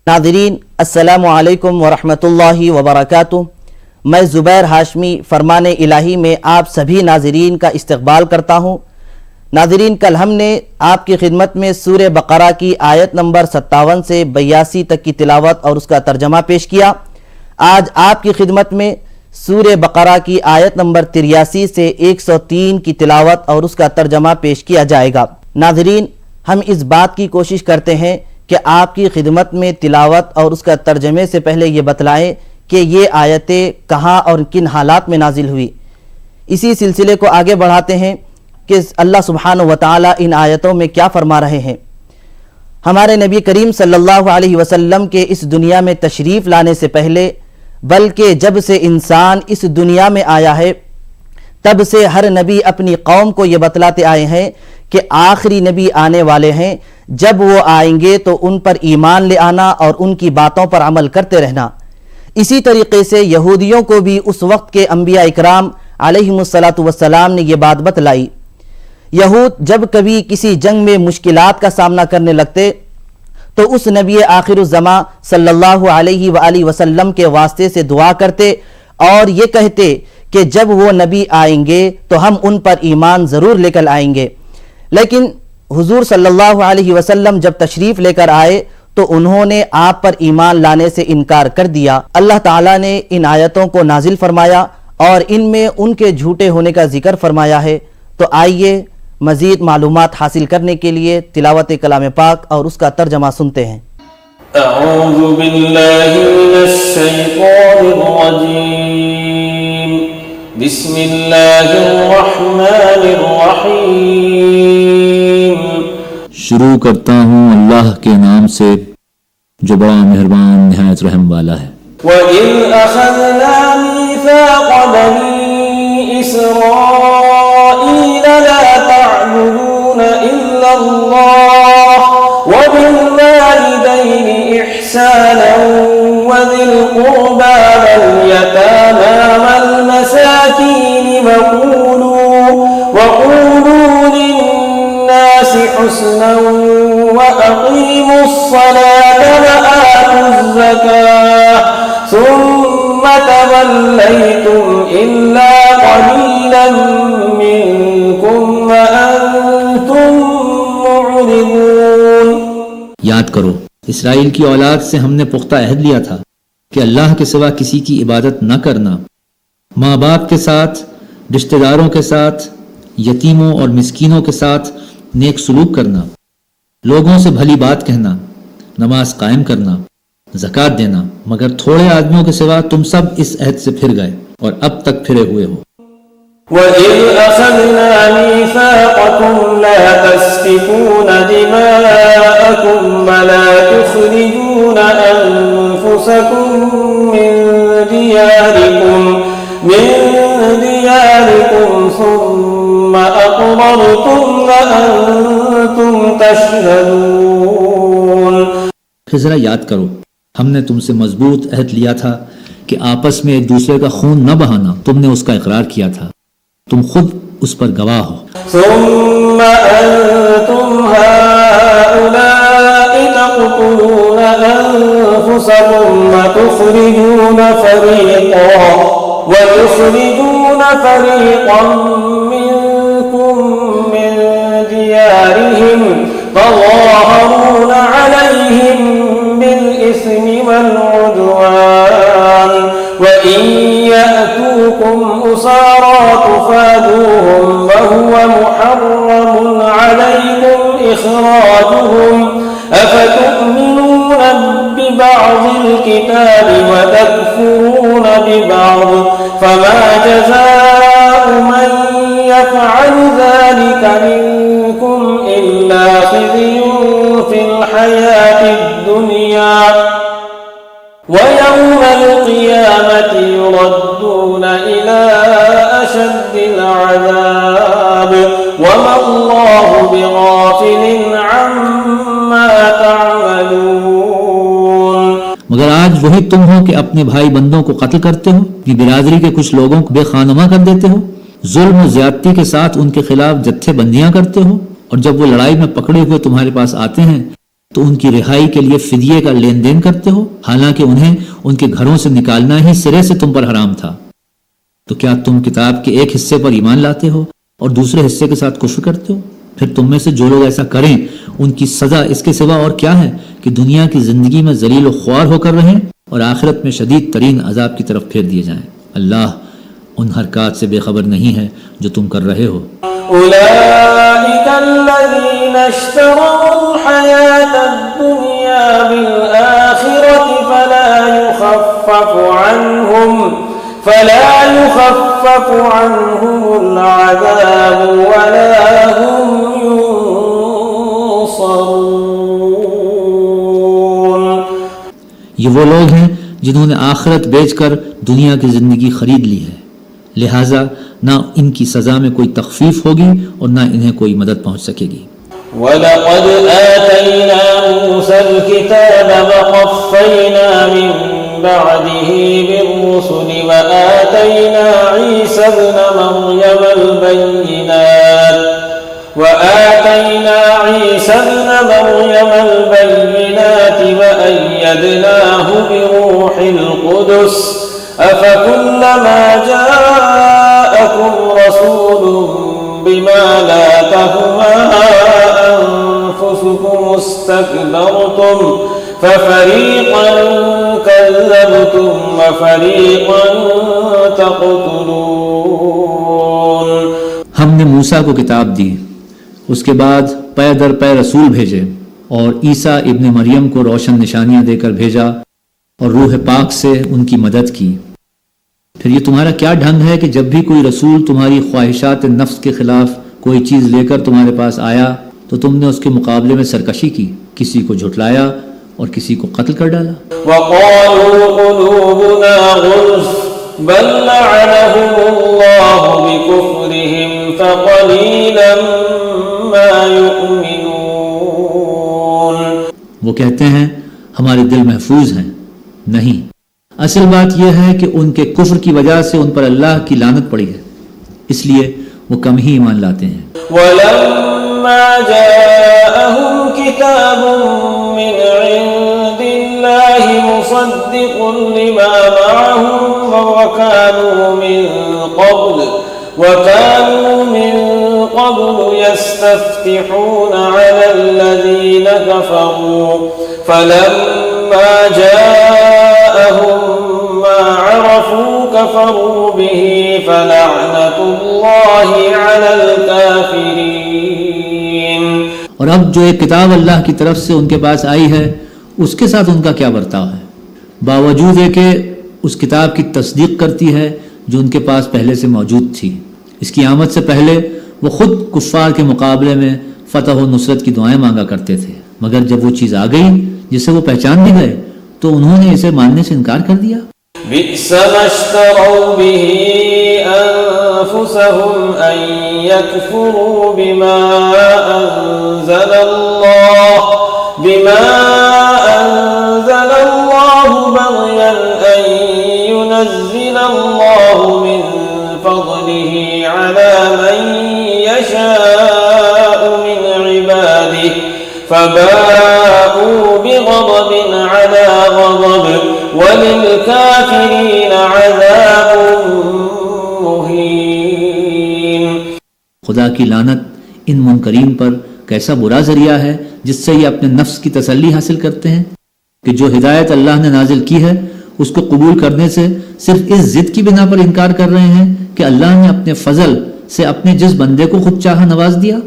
ناظرین السلام علیکم ورحمۃ اللہ وبرکاتہ۔ میں زبیر ہاشمی فرمان الہی میں آپ سبھی ناظرین کا استقبال کرتا ہوں۔ ناظرین، کل ہم نے آپ کی خدمت میں سورہ بقرہ کی آیت نمبر 57 سے 82 تک کی تلاوت اور اس کا ترجمہ پیش کیا۔ آج آپ کی خدمت میں سورہ بقرہ کی آیت نمبر 83 سے 103 کی تلاوت اور اس کا ترجمہ پیش کیا جائے گا۔ ناظرین، ہم اس بات کی کوشش کرتے ہیں کہ آپ کی خدمت میں تلاوت اور اس کا ترجمے سے پہلے یہ بتلائیں کہ یہ آیتیں کہاں اور کن حالات میں نازل ہوئی۔ اسی سلسلے کو آگے بڑھاتے ہیں کہ اللہ سبحانہ وتعالی ان آیتوں میں کیا فرما رہے ہیں۔ ہمارے نبی کریم صلی اللہ علیہ وسلم کے اس دنیا میں تشریف لانے سے پہلے، بلکہ جب سے انسان اس دنیا میں آیا ہے، تب سے ہر نبی اپنی قوم کو یہ بتلاتے آئے ہیں کہ آخری نبی آنے والے ہیں، جب وہ آئیں گے تو ان پر ایمان لے آنا اور ان کی باتوں پر عمل کرتے رہنا۔ اسی طریقے سے یہودیوں کو بھی اس وقت کے انبیاء اکرام علیہم السلام نے یہ بات بتلائی۔ یہود جب کبھی کسی جنگ میں مشکلات کا سامنا کرنے لگتے تو اس نبی آخر الزماں صلی اللہ علیہ وآلہ وسلم کے واسطے سے دعا کرتے اور یہ کہتے کہ جب وہ نبی آئیں گے تو ہم ان پر ایمان ضرور لے کر آئیں گے۔ لیکن حضور صلی اللہ علیہ وسلم جب تشریف لے کر آئے تو انہوں نے آپ پر ایمان لانے سے انکار کر دیا۔ اللہ تعالیٰ نے ان آیتوں کو نازل فرمایا اور ان میں ان کے جھوٹے ہونے کا ذکر فرمایا ہے۔ تو آئیے مزید معلومات حاصل کرنے کے لیے تلاوت کلام پاک اور اس کا ترجمہ سنتے ہیں۔ اعوذ باللہ من الشیطان الرجیم، بسم اللہ الرحمن الرحیم۔ شروع کرتا ہوں اللہ کے نام سے جو بڑا مہربان نہایت رحم والا ہے۔ وَإِذْ أَخَذْنَا مِيثَاقَ بَنِي إِسْرَائِيلَ لَا تَعْبُدُونَ إِلَّا اللَّهَ وَبِالْوَالِدَيْنِ إِحْسَانًا وَذِي الْقُرْبَى وَالْيَتَامَى وَالْمَسَاكِينِ وَقُولُوا لِلنَّاسِ حُسْنًا وَأَقِيمُوا الصَّلَاةَ وَآتُوا الزَّكَاةَ ثُمَّ تَوَلَّيْتُمْ إِلَّا قَلِيلًا مِّنكُمْ وَأَنتُم مُّعْرِضُونَ۔ یاد کرو، اسرائیل کی اولاد سے ہم نے پختہ عہد لیا تھا کہ اللہ کے سوا کسی کی عبادت نہ کرنا، ماں باپ کے ساتھ، رشتہ داروں کے ساتھ، یتیموں اور مسکینوں کے ساتھ نیک سلوک کرنا، لوگوں سے بھلی بات کہنا، نماز قائم کرنا، زکوٰۃ دینا، مگر تھوڑے آدمیوں کے سوا تم سب اس عہد سے پھر گئے اور اب تک پھرے ہوئے ہو۔ وَإِذْ أَخَذْنَا مِيثَاقَكُمْ لَا تَسْفِكُونَ دِمَاءَكُمْ وَلَا تُخْرِجُونَ أَنفُسَكُمْ مِنْ دِيَارِكُمْ ثُمَّ أَقْرَرْتُمْ وَأَنْتُمْ تَشْهَدُونَ۔ پھر ذرا یاد کرو، ہم نے تم سے مضبوط عہد لیا تھا کہ آپس میں ایک دوسرے کا خون نہ بہانا، تم نے اس کا اقرار کیا تھا، تم خود اس پر گواہ ہو۔ ثم أنتم هؤلاء تقتلون أنفسكم وتخرجون فريقا منكم من ديارهم تظاهرون عليهم بالإثم والعدوان وإن يأتوكم أسارى تفادوهم وهو محرم عليكم إخراجهم أفتؤمنون ببعض الكتاب وتكفرون ببعض فما جزاء من يفعل ذلك منكم إلا خزي في الحياة الدنيا ويوم القيامة يردون إلى أشد العذاب وما الله بغافل عما تعملون۔ مگر آج وہی تم ہو کہ اپنے بھائی بندوں کو قتل کرتے ہو، اپنی برادری کے کچھ لوگوں کو بے خانمہ کر دیتے ہو، ظلم و زیادتی کے ساتھ ان کے خلاف جتھے بندیاں کرتے ہو، اور جب وہ لڑائی میں پکڑے ہوئے تمہارے پاس آتے ہیں تو ان کی رہائی کے لیے فدیے کا لین دین کرتے ہو، حالانکہ انہیں ان کے گھروں سے نکالنا ہی سرے سے تم پر حرام تھا۔ تو کیا تم کتاب کے ایک حصے پر ایمان لاتے ہو اور دوسرے حصے کے ساتھ کفر کرتے ہو؟ پھر تم میں سے جو لوگ ایسا کریں ان کی سزا اس کے سوا اور کیا ہے کہ دنیا کی زندگی میں ذلیل و خوار ہو کر رہیں اور آخرت میں شدید ترین عذاب کی طرف پھیر دیے جائیں۔ اللہ ان حرکات سے بے خبر نہیں ہے جو تم کر رہے ہو۔ أولئك الذين اشتروا الحياة الدنيا بالآخرة فلا يخفف عنهم العذاب ولا هم ينصرون۔ یہ وہ لوگ ہیں جنہوں نے آخرت بیچ کر دنیا کی زندگی خرید لی ہے، لہٰذا نہ ان کی سزا میں کوئی تخفیف ہوگی اور نہ انہیں کوئی مدد پہنچ سکے گی۔ وَلَقَدْ آتَيْنَا مُوسَى الْكِتَابَ وَقَفَّيْنَا مِن بَعْدِهِ بِالرُّسُلِ وَآتَيْنَا عِيسَى ابْنَ مَرْيَمَ الْبَيِّنَاتِ وَأَيَّدْنَاهُ بِرُوحِ الْقُدُسِ أَفَكُلَّمَا جَاءَكُمْ رَسُولٌ بِمَا لَا تَهْوَىٰ أَنفُسُكُمُ اسْتَكْبَرْتُمْ فَفَرِيقًا كَذَّبْتُمْ وَفَرِيقًا تَقْتُلُونَ۔ ہم نے موسیٰ کو کتاب دی، اس کے بعد پے در پے رسول بھیجے اور عیسیٰ ابن مریم کو روشن نشانیاں دے کر بھیجا اور روح پاک سے ان کی مدد کی۔ پھر یہ تمہارا کیا ڈھنگ ہے کہ جب بھی کوئی رسول تمہاری خواہشات نفس کے خلاف کوئی چیز لے کر تمہارے پاس آیا تو تم نے اس کے مقابلے میں سرکشی کی، کسی کو جھٹلایا اور کسی کو قتل کر ڈالا۔ وَقَالُوا قُلُوبُنَا غُلْفٌ بَل لَّعَنَهُمُ اللَّهُ بِكُفْرِهِمْ فَقَلِيلًا مَّا يُؤْمِنُونَ۔ وہ کہتے ہیں ہمارے دل محفوظ ہیں، نہیں، اصل بات یہ ہے کہ ان کے کفر کی وجہ سے ان پر اللہ کی لعنت پڑی ہے، اس لیے وہ کم ہی ایمان لاتے ہیں۔ وَلَمَّا جَاءَهُمْ كِتَابٌ مِّنْ عِندِ اللَّهِ مُصَدِّقٌ لِّمَا مَعَهُمْ وَكَانُوا مِن قَبْلُ يَسْتَفْتِحُونَ عَلَى الَّذِينَ كَفَرُوا فَلَمَّا جَاءَهُم مَّا عَرَفُوا كَفَرُوا بِهِ فَلَعْنَةُ اللَّهِ عَلَى الْكَافِرِينَ۔ اور اب جو ایک کتاب اللہ کی طرف سے ان کے پاس آئی ہے اس کے ساتھ ان کا کیا برتاؤ ہے؟ باوجود ہے کہ اس کتاب کی تصدیق کرتی ہے جو ان کے پاس پہلے سے موجود تھی۔ اس کی آمد سے پہلے وہ خود کفار کے مقابلے میں فتح و نصرت کی دعائیں مانگا کرتے تھے، مگر جب وہ چیز آ گئی جسے وہ پہچان بھی گئے تو انہوں نے اسے ماننے سے انکار کر دیا۔ بئس ما اشتروا به أنفسهم أن يكفروا بما أنزل الله بغيا أن ينزل الله من فضله على من يشاء من عباده فباءوا بغضب على غضب وللكافرين عذاب مهين۔ خدا کی لعنت ان منکرین پر کیسا برا ذریعہ ہے جس سے یہ اپنے نفس کی تسلی حاصل کرتے ہیں کہ جو ہدایت اللہ نے نازل کی ہے اس کو قبول کرنے سے صرف اس ضد کی بنا پر انکار کر رہے ہیں کہ اللہ نے اپنے فضل سے اپنے جس بندے کو خود چاہا نواز دیا،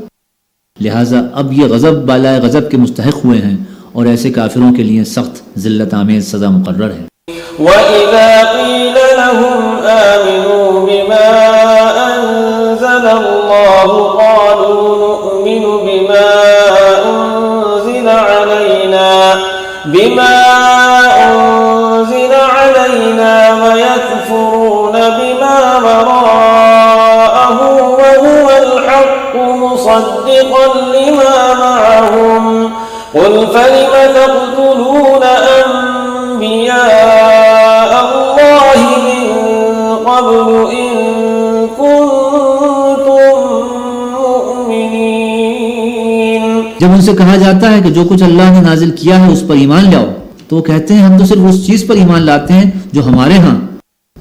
لہٰذا اب یہ غضب بالائے غضب کے مستحق ہوئے ہیں اور ایسے کافروں کے لیے سخت ذلت آمیز سزا مقرر ہے۔ وَإِذَا قِيلَ لَهُمْ آمِنُوا بِمَا أَنزَلَ اللَّهُ قَالُوا نُؤْمِنُ بِمَا أُنزِلَ عَلَيْنَا وَيَكْفُرُونَ بِمَا وَرَاءَهُ وَهُوَ الْحَقُّ مُصَدِّقًا لِّمَا مَعَهُمْ قُلْ فَلِمَ تَقْتُلُونَ أَنبِيَاءَ اللَّهِ مِن قَبْلُ إِن كُنتُم مُّؤْمِنِينَ۔ جب ان سے کہا جاتا ہے کہ جو کچھ اللہ نے نازل کیا ہے اس پر ایمان لاؤ، تو وہ کہتے ہیں ہم تو صرف اس چیز پر ایمان لاتے ہیں جو ہمارے ہاں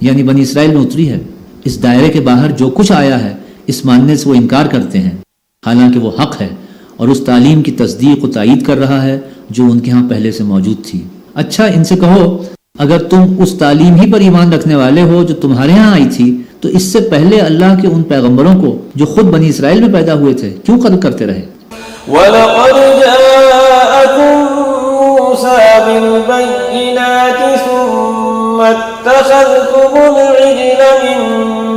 یعنی بنی اسرائیل میں اتری ہے۔ اس دائرے کے باہر جو کچھ آیا ہے اس ماننے سے وہ انکار کرتے ہیں، حالانکہ وہ حق ہے اور اس تعلیم کی تصدیق و تائید کر رہا ہے جو ان کے ہاں پہلے سے موجود تھی۔ اچھا ان سے کہو اگر تم اس تعلیم ہی پر ایمان رکھنے والے ہو جو تمہارے ہاں آئی تھی تو اس سے پہلے اللہ کے ان پیغمبروں کو جو خود بنی اسرائیل میں پیدا ہوئے تھے کیوں قتل کرتے رہے؟ وَلَقَدْ جَاءَكُم مُوسَىٰ بِالْبَيِّنَاتِ ثُمَّ اتَّخَذْتُمُ الْعِجْلَ مِن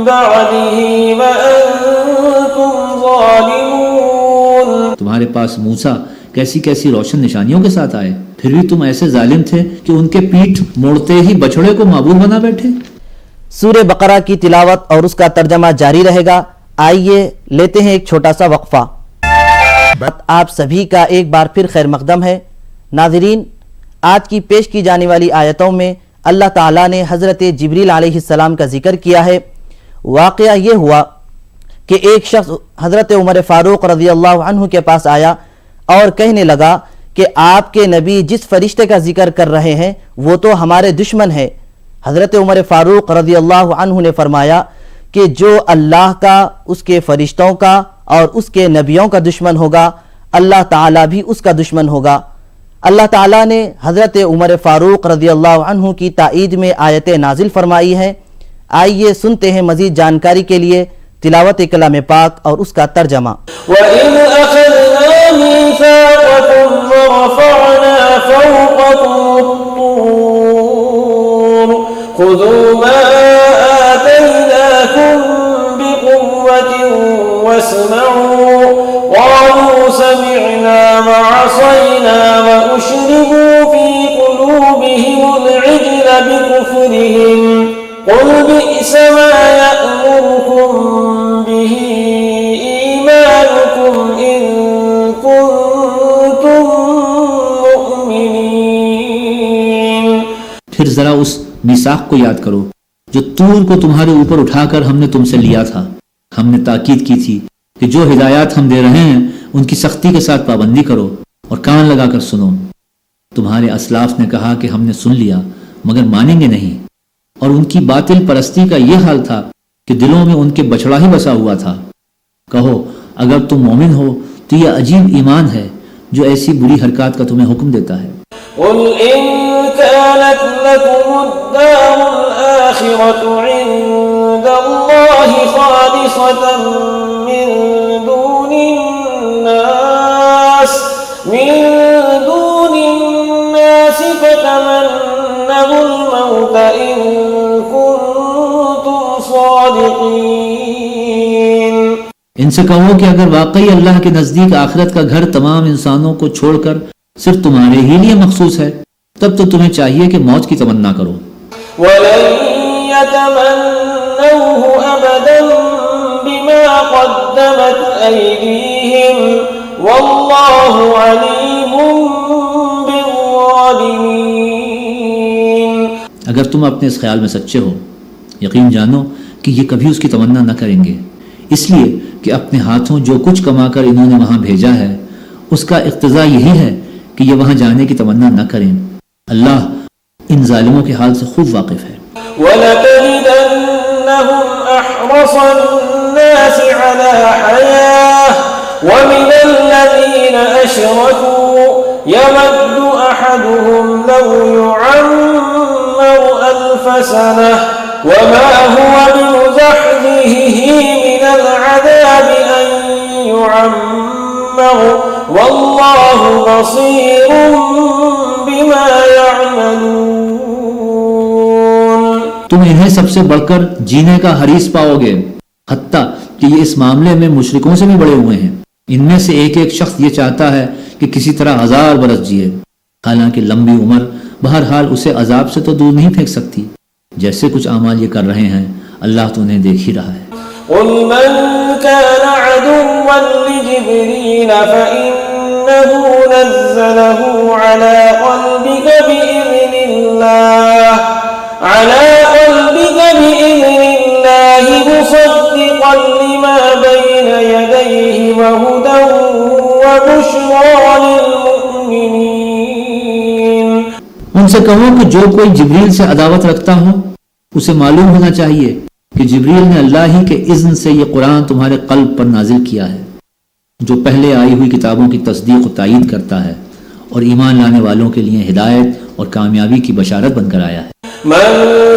بَعْدِهِ وَأَنتُمْ ظَالِمُونَ۔ تمہارے پاس موسیٰ کیسی کیسی روشن نشانیوں کے ساتھ آئے، پھر بھی تم ایسے ظالم تھے کہ ان کے پیٹھ موڑتے ہی بچڑے کو معبود بنا بیٹھے۔ سورہ بقرہ کی تلاوت اور اس کا ترجمہ جاری رہے گا۔ آئیے لیتے ہیں ایک چھوٹا سا وقفہ۔ آپ سبھی کا ایک بار پھر خیر مقدم ہے۔ ناظرین، آج کی پیش کی جانے والی آیتوں میں اللہ تعالیٰ نے حضرت جبریل علیہ السلام کا ذکر کیا ہے۔ واقعہ یہ ہوا کہ ایک شخص حضرت عمر فاروق رضی اللہ عنہ کے پاس آیا اور کہنے لگا کہ آپ کے نبی جس فرشتے کا ذکر کر رہے ہیں وہ تو ہمارے دشمن ہے۔ حضرت عمر فاروق رضی اللہ عنہ نے فرمایا کہ جو اللہ کا، اس کے فرشتوں کا اور اس کے نبیوں کا دشمن ہوگا اللہ تعالیٰ بھی اس کا دشمن ہوگا۔ اللہ تعالیٰ نے حضرت عمر فاروق رضی اللہ عنہ کی تائید میں آیت نازل فرمائی ہے۔ آئیے سنتے ہیں مزید جانکاری کے لیے تلاوت کلام پاک اور اس کا ترجمہ۔ وَإِذْ أَخَذْنَا مِيثَاقَكُمْ وَرَفَعْنَا فَوْقَكُمُ الطُّورَ خُذُوا مَا آتَيْنَاكُمْ بِقُوَّةٍ وَاسْمَعُوا قَالُوا سَمِعْنَا وَعَصَيْنَا وَأُشْرِبُوا فِي قُلُوبِهِمُ الْعِجْلَ بِكُفْرِهِمْ قُلْ بِئْسَ مَا يَأْمُرُكُمْ بِهِ إِيمَانُكُمْ إِن كُنتُم مُّؤْمِنِينَ۔ پھر ذرا اس میثاق کو یاد کرو جو طور کو تمہارے اوپر اٹھا کر ہم نے تم سے لیا تھا۔ ہم نے تاکید کی تھی کہ جو ہدایات ہم دے رہے ہیں ان کی سختی کے ساتھ پابندی کرو اور کان لگا کر سنو۔ تمہارے اسلاف نے کہا کہ ہم نے سن لیا مگر مانیں گے نہیں، اور ان کی باطل پرستی کا یہ حال تھا کہ دلوں میں ان کے بچڑا ہی بسا ہوا تھا۔ کہو اگر تم مومن ہو تو یہ عجیب ایمان ہے جو ایسی بری حرکات کا تمہیں حکم دیتا ہے۔ قل إن كانت لكم الدار الآخرة عند الله خالصة من دون الناس فتمنوا الموت إن كنتم صادقين۔ ان سے کہو کہ اگر واقعی اللہ کے نزدیک آخرت کا گھر تمام انسانوں کو چھوڑ کر صرف تمہارے ہی لیے مخصوص ہے تب تو تمہیں چاہیے کہ موت کی تمنا کرو۔ وَلَن يَتَمَنَّوْهُ أَبَدًا بِمَا قَدَّمَتْ أَيْدِيهِمْ وَاللَّهُ عَلِيمٌ بِالظَّالِمِينَ۔ اگر تم اپنے اس خیال میں سچے ہو یقین جانو کہ یہ کبھی اس کی تمنا نہ کریں گے، اس لیے کہ اپنے ہاتھوں جو کچھ کما کر انہوں نے وہاں بھیجا ہے اس کا اقتضا یہی ہے کہ یہ وہاں جانے کی تمنا نہ کریں۔ اللہ ان ظالموں کے حال سے خوب واقف ہے۔ وَلَتَجِدَنَّهُمْ أَحْرَصَ النَّاسِ عَلَى حَيَاةٍ وَمِنَ الَّذِينَ أَشْرَكُوا يَوَدُّ أَحَدُهُمْ لَوْ يُعَمَّرُ أَلْفَ سَنَةٍ وَمَا هُوَ بِمُزَحْزِحِهِ مِنَ الْعَذَابِ أَن يُعَمَّرَ وَاللَّهُ بَصِيرٌ بِمَا يَعْمَلُونَ۔ تم انہیں سب سے بڑھ کر جینے کا حریص پاؤ گے، حتیٰ کہ یہ اس معاملے میں مشرکوں سے بھی بڑے ہوئے ہیں۔ ان میں سے ایک ایک شخص یہ چاہتا ہے کہ کسی طرح 1000 برس جیے، حالانکہ لمبی عمر بہرحال اسے عذاب سے تو دور نہیں پھینک سکتی۔ جیسے کچھ اعمال یہ کر رہے ہیں اللہ تو انہیں دیکھ ہی رہا ہے۔ قل من كان عدوا لجبريل فإنه نزله على قلبك بإذن الله مصدقا لما بين يديه وهدى وبشرى للمؤمنين. ان سے کہو کہ جو کوئی جبریل سے عداوت رکھتا ہو اسے معلوم ہونا چاہیے کہ جبریل نے اللہ ہی کے اذن سے یہ قرآن تمہارے قلب پر نازل کیا ہے، جو پہلے آئی ہوئی کتابوں کی تصدیق و تائید کرتا ہے اور ایمان لانے والوں کے لیے ہدایت اور کامیابی کی بشارت بن کر آیا ہے. من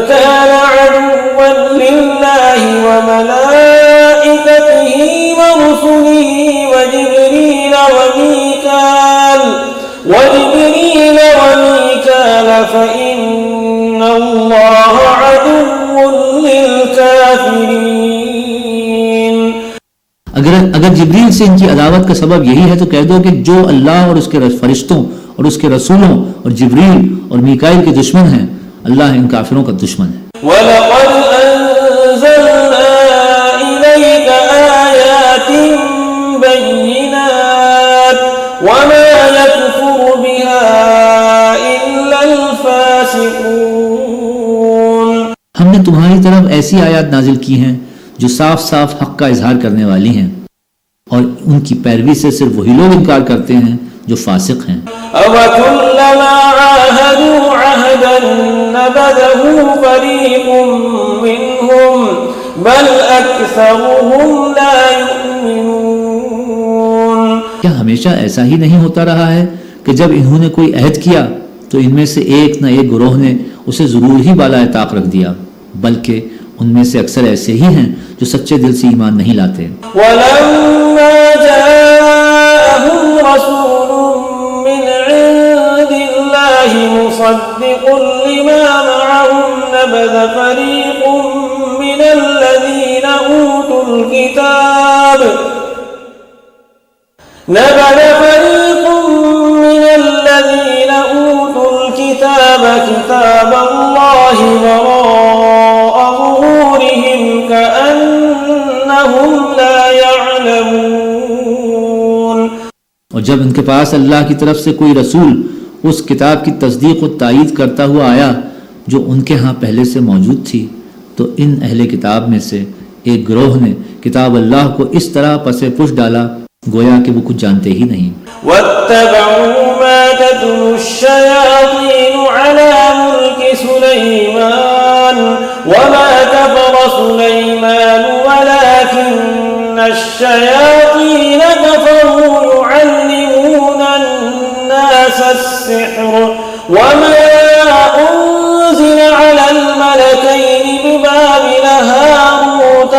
كان عدوا لله وملائكته ورسله وجبريل وميكال فإن الله عدو للكافرين. اگر جبریل سے ان کی عداوت کا سبب یہی ہے تو کہہ دو کہ جو اللہ اور اس کے فرشتوں اور اس کے رسولوں اور جبریل اور میکائیل کے دشمن ہیں، اللہ ان کافروں کا دشمن ہے. وَلَقَدْ أَنزَلْنَا إِلَيْكَ آيَاتٍ بَيِّنَاتٍ وَمَا يَكْفُرُ بِهَا إِلَّا الْفَاسِقُونَ. ہم نے تمہاری طرف ایسی آیات نازل کی ہیں جو صاف صاف حق کا اظہار کرنے والی ہیں، اور ان کی پیروی سے صرف وہی لوگ انکار کرتے ہیں جو فاسق ہیں. أَوَكُلَّمَا عَاهَدُوا عَهْدًا نَبَذَهُ فَرِيقٌ مِّنْهُمْ بَلْ أَكْثَرُهُمْ لَا يُؤْمِنُونَ. کیا ہمیشہ ایسا ہی نہیں ہوتا رہا ہے کہ جب انہوں نے کوئی عہد کیا تو ان میں سے ایک نہ ایک گروہ نے اسے ضرور ہی بالائے طاق رکھ دیا، بلکہ ان میں سے اکثر ایسے ہی ہیں جو سچے دل سے ایمان نہیں لاتے. وَلَمَّا جَاءَهُمْ رَسُولٌ مِّنْ عِندِ اللَّهِ مُصَدِّقٌ لِّمَا مَعَهُمْ نَبَذَ فَرِيقٌ مِّنَ الَّذِينَ أُوتُوا الْكِتَابَ كِتَابَ اللَّهِ وَرَاءَ ظُهُورِهِمْ كَأَنَّهُمْ لَا يَعْلَمُونَ. اور جب ان کے پاس اللہ کی طرف سے کوئی رسول اس کتاب کی تصدیق و تائید کرتا ہوا آیا جو ان کے ہاں پہلے سے موجود تھی، تو ان اہل کتاب میں سے ایک گروہ نے کتاب اللہ کو اس طرح پسے پش ڈالا گویا کہ وہ کچھ جانتے ہی نہیں. وَاتَّبَعُوا مَا تَتْلُو الشَّيَاطِينُ عَلَى مُلْكِ سُلَيْمَانَ وَمَا كَفَرَ سُلَيْمَانُ وَلَكِنَّ الشَّيَاطِينَ كَفَرُوا يُعَلِّمُونَ النَّاسَ السِّحْرَ وَمَا أُنزِلَ عَلَى الْمَلَكَيْنِ بِبَابِلَ هَارُوتَ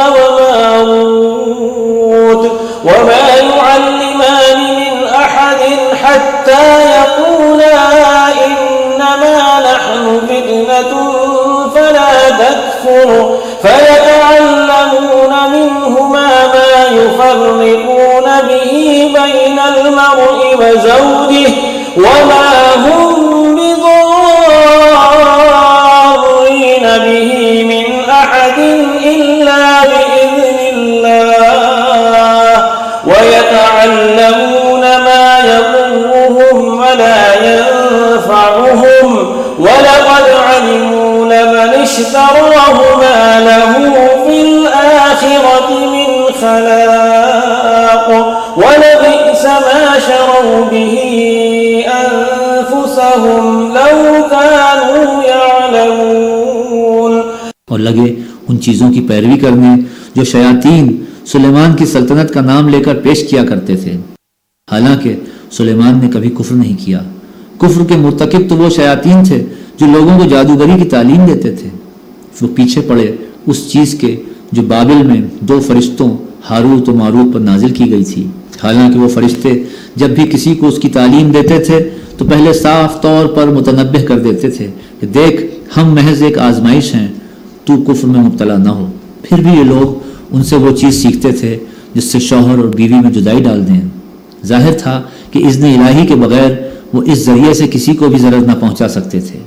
وَمَارُوتَ وَمَا يُعَلِّمَانِ مِنْ أَحَدٍ حَتَّى يَقُولَا إِنَّمَا نَحْنُ فِتْنَةٌ فَلَا تَكْفُرْ فَيَتَعَلَّمُونَ مِنْهُمَا مَا يُفَرِّقُونَ بِهِ بَيْنَ الْمَرْءِ وَزَوْجِهِ وَمَا هُمْ بِضَارِّينَ بِهِ مِنْ أَحَدٍ إِلَّا بِإِذْنِ اللَّهِ وَيَتَعَلَّمُونَ مَا يَضُرُّهُمْ وَلَا يَنفَعُهُمْ وَلَقَدْ عَلِمُوا لَمَنِ اشْتَرَاهُ مَا لَهُ فِي الْآخِرَةِ مِنْ خَلَاقٍ وَلَبِئْسَ مَا شَرَوْا بِهِ أَنفُسَهُمْ لَوْ كَانُوا يَعْلَمُونَ. اور لگے ان چیزوں کی پیروی کرنے جو شیاطین سلیمان کی سلطنت کا نام لے کر پیش کیا کرتے تھے، حالانکہ سلیمان نے کبھی کفر نہیں کیا. کفر کے مرتکب تو وہ شیاطین تھے جو لوگوں کو جادوگری کی تعلیم دیتے تھے. وہ پیچھے پڑے اس چیز کے جو بابل میں دو فرشتوں ہاروت و ماروت پر نازل کی گئی تھی، حالانکہ وہ فرشتے جب بھی کسی کو اس کی تعلیم دیتے تھے تو پہلے صاف طور پر متنبہ کر دیتے تھے کہ دیکھ ہم محض ایک آزمائش ہیں، تو کفر میں مبتلا نہ ہو. پھر بھی یہ لوگ ان سے وہ چیز سیکھتے تھے جس سے شوہر اور بیوی میں جدائی ڈال دیں. ظاہر تھا کہ اذن الہی کے بغیر وہ اس ذریعے سے کسی کو بھی ضرر نہ پہنچا سکتے تھے،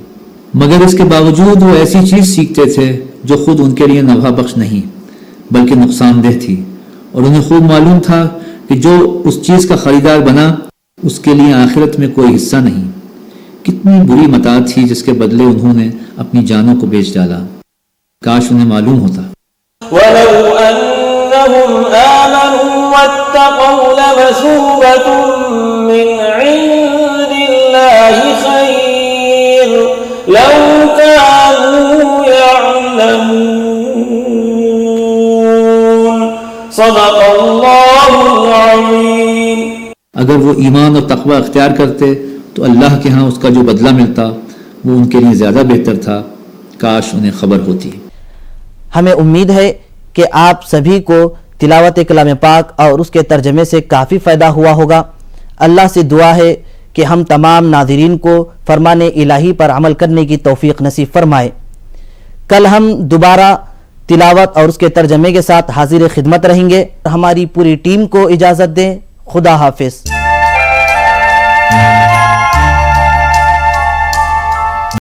مگر اس کے باوجود وہ ایسی چیز سیکھتے تھے جو خود ان کے لیے نفع بخش نہیں بلکہ نقصان دہ تھی، اور انہیں خوب معلوم تھا کہ جو اس چیز کا خریدار بنا اس کے لیے آخرت میں کوئی حصہ نہیں. کتنی بری متاع تھی جس کے بدلے انہوں نے اپنی جانوں کو بیچ ڈالا. کاش انہیں معلوم ہوتا. وَلَوْ أَنَّهُمْ آمَنُوا وَاتَّقَوْا لَمَثُوبَةٌ من عند الله خير لو كانوا يعلمون صدق الله العظيم. اگر وہ ایمان اور تقوی اختیار کرتے تو اللہ کے ہاں اس کا جو بدلہ ملتا وہ ان کے لیے زیادہ بہتر تھا، کاش انہیں خبر ہوتی. ہمیں امید ہے کہ آپ سبھی کو تلاوت کلام پاک اور اس کے ترجمے سے کافی فائدہ ہوا ہوگا. اللہ سے دعا ہے کہ ہم تمام ناظرین کو فرمان الہی پر عمل کرنے کی توفیق نصیب فرمائے. کل ہم دوبارہ تلاوت اور اس کے ترجمے کے ساتھ حاضر خدمت رہیں گے. ہماری پوری ٹیم کو اجازت دیں. خدا حافظ.